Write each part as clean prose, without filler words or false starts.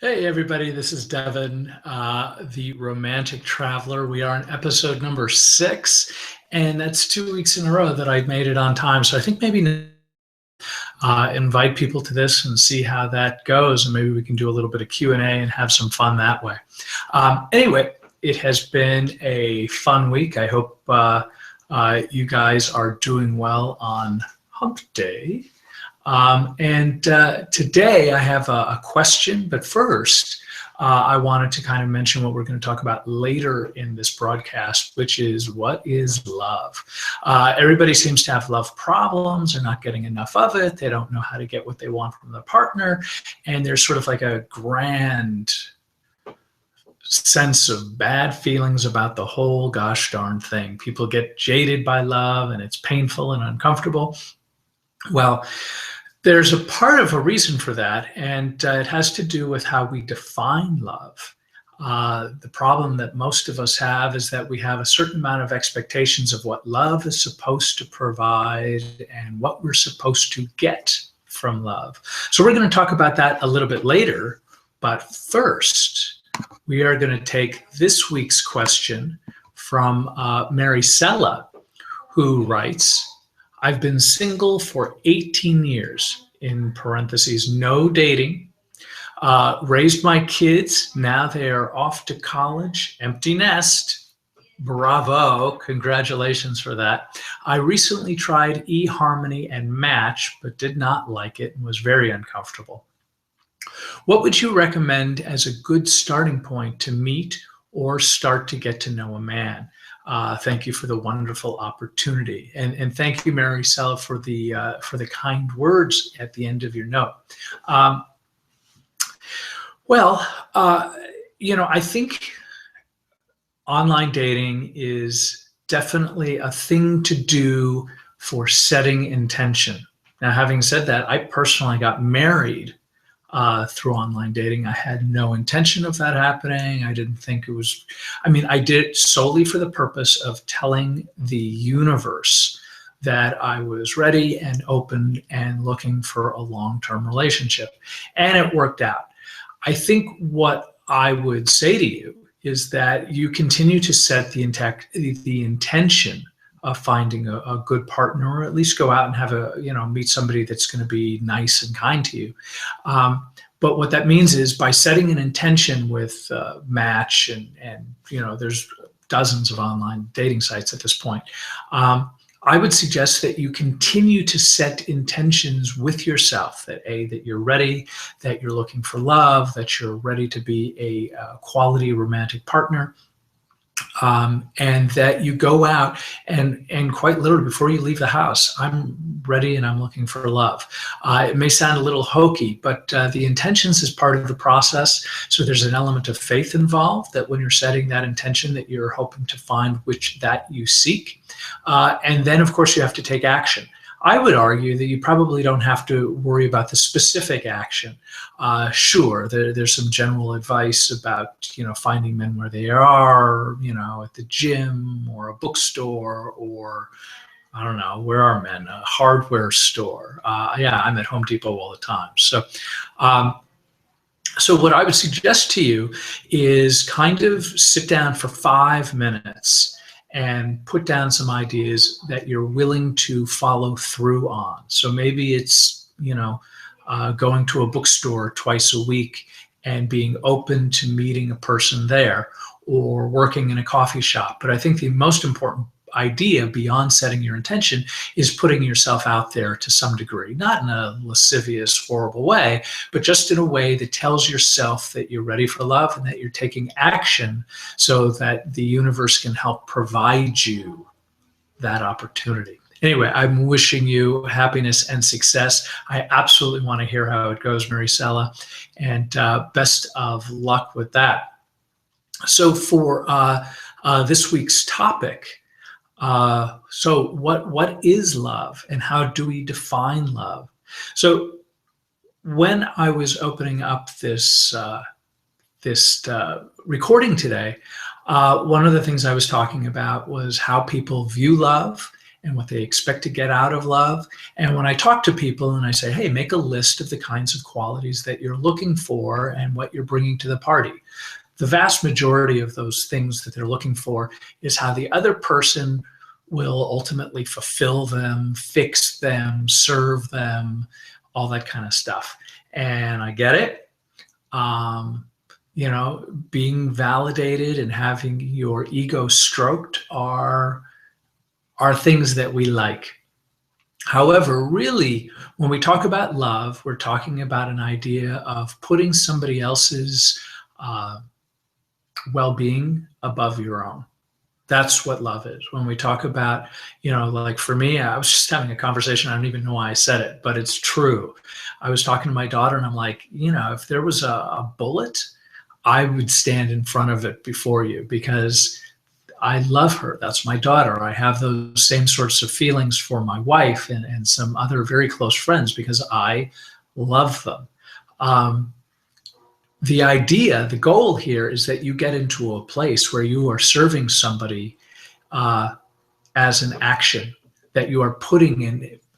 Hey everybody, this is Devin, the Romantic Traveler. We are on episode number 6, and that's 2 weeks in a row that I've made it on time. So I think maybe invite people to this and see how that goes, and maybe we can do a little bit of Q&A and have some fun that way. Anyway, it has been a fun week. I hope you guys are doing well on Hump Day. Today I have a question, but first I wanted to kind of mention what we're going to talk about later in this broadcast, which is what is love. Everybody seems to have love problems. They're not getting enough of it. They don't know how to get what they want from their partner. And there's sort of like a grand sense of bad feelings about the whole gosh darn thing. People get jaded by love and it's painful and uncomfortable. Well, there's a part of a reason for that, and it has to do with how we define love. The problem that most of us have is that we have a certain amount of expectations of what love is supposed to provide and what we're supposed to get from love. So we're going to talk about that a little bit later, but first we are going to take this week's question from Marisella, who writes, I've been single for 18 years, in parentheses, no dating, raised my kids. Now they are off to college, empty nest. Bravo, congratulations for that. I recently tried eHarmony and Match, but did not like it and was very uncomfortable. What would you recommend as a good starting point to meet or start to get to know a man? Thank you for the wonderful opportunity, and thank you, Marisella, for the kind words at the end of your note. I think online dating is definitely a thing to do for setting intention. Now, having said that, I personally got married through online dating. I had no intention of that happening. I didn't think it was, I did it solely for the purpose of telling the universe that I was ready and open and looking for a long-term relationship. And it worked out. I think what I would say to you is that you continue to set the intention of finding a good partner, or at least go out and have meet somebody that's going to be nice and kind to you. But what that means is by setting an intention with Match and there's dozens of online dating sites at this point, I would suggest that you continue to set intentions with yourself, that you're ready, that you're looking for love, that you're ready to be a quality romantic partner. And that you go out and quite literally before you leave the house, I'm ready and I'm looking for love. It may sound a little hokey, but the intentions is part of the process. So there's an element of faith involved, that when you're setting that intention that you're hoping to find which that you seek. And then of course you have to take action. I would argue that you probably don't have to worry about the specific action. Sure, there's some general advice about finding men where they are, at the gym or a bookstore, or I don't know, where are men? A hardware store. Yeah, I'm at Home Depot all the time. So what I would suggest to you is kind of sit down for 5 minutes and put down some ideas that you're willing to follow through on. So maybe it's, going to a bookstore twice a week and being open to meeting a person there, or working in a coffee shop. But I think the most important idea beyond setting your intention is putting yourself out there to some degree, not in a lascivious, horrible way, but just in a way that tells yourself that you're ready for love and that you're taking action so that the universe can help provide you that opportunity. Anyway, I'm wishing you happiness and success. I absolutely want to hear how it goes, Marisella, and best of luck with that. So for this week's topic, so what is love and how do we define love? So when I was opening up this recording today, one of the things I was talking about was how people view love and what they expect to get out of love. And when I talk to people and I say, hey, make a list of the kinds of qualities that you're looking for and what you're bringing to the party, the vast majority of those things that they're looking for is how the other person will ultimately fulfill them, fix them, serve them, all that kind of stuff. And I get it. Being validated and having your ego stroked are things that we like. However, really, when we talk about love, we're talking about an idea of putting somebody else's well-being above your own. That's what love is. When we talk about, like for me, I was just having a conversation. I don't even know why I said it, but it's true. I was talking to my daughter and I'm like, if there was a bullet, I would stand in front of it before you because I love her. That's my daughter. I have those same sorts of feelings for my wife and some other very close friends because I love them. The goal here is that you get into a place where you are serving somebody as an action, that you are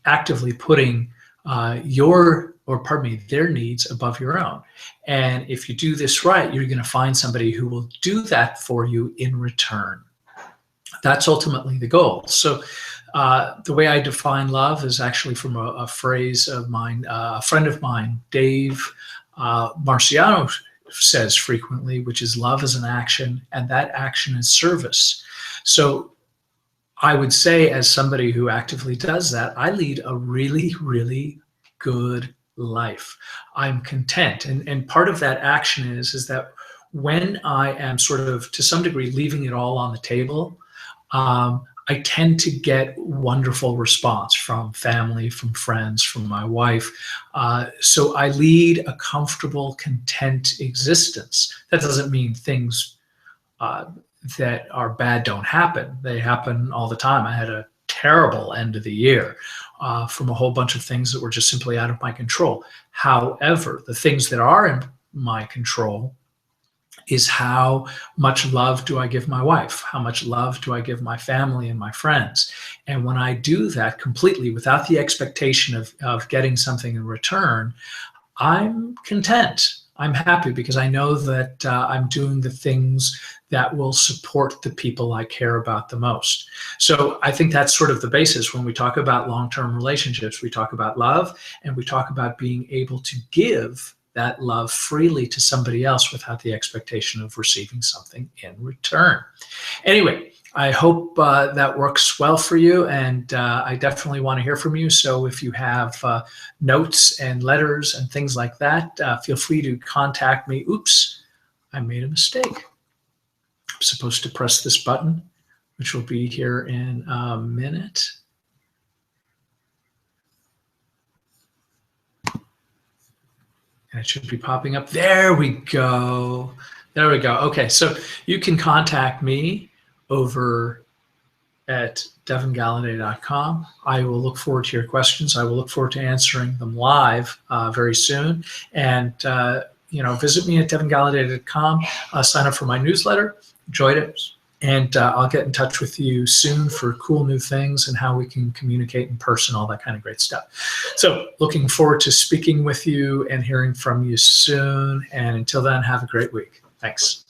actively putting their needs above your own. And if you do this right, you're going to find somebody who will do that for you in return. That's ultimately the goal. So the way I define love is actually from a phrase of mine, a friend of mine, Dave Marciano, says frequently, which is love is an action, and that action is service. So I would say, as somebody who actively does that, I lead a really, really good life. I'm content. And part of that action is that when I am sort of, to some degree, leaving it all on the table, I tend to get wonderful response from family, from friends, from my wife. So I lead a comfortable, content existence. That doesn't mean things that are bad don't happen. They happen all the time. I had a terrible end of the year from a whole bunch of things that were just simply out of my control. However, the things that are in my control is how much love do I give my wife? How much love do I give my family and my friends? And when I do that completely without the expectation of getting something in return, I'm content. I'm happy because I know that I'm doing the things that will support the people I care about the most. So I think that's sort of the basis. When we talk about long-term relationships, we talk about love and we talk about being able to give that love freely to somebody else without the expectation of receiving something in return. Anyway, I hope that works well for you, and I definitely want to hear from you. So if you have notes and letters and things like that, feel free to contact me. Oops, I made a mistake. I'm supposed to press this button, which will be here in a minute. And it should be popping up. There we go. There we go. Okay, so you can contact me over at devingallaudet.com. I will look forward to your questions. I will look forward to answering them live very soon. And visit me at devingallaudet.com. Sign up for my newsletter. Enjoyed it. And I'll get in touch with you soon for cool new things and how we can communicate in person, all that kind of great stuff. So looking forward to speaking with you and hearing from you soon. And until then, have a great week. Thanks.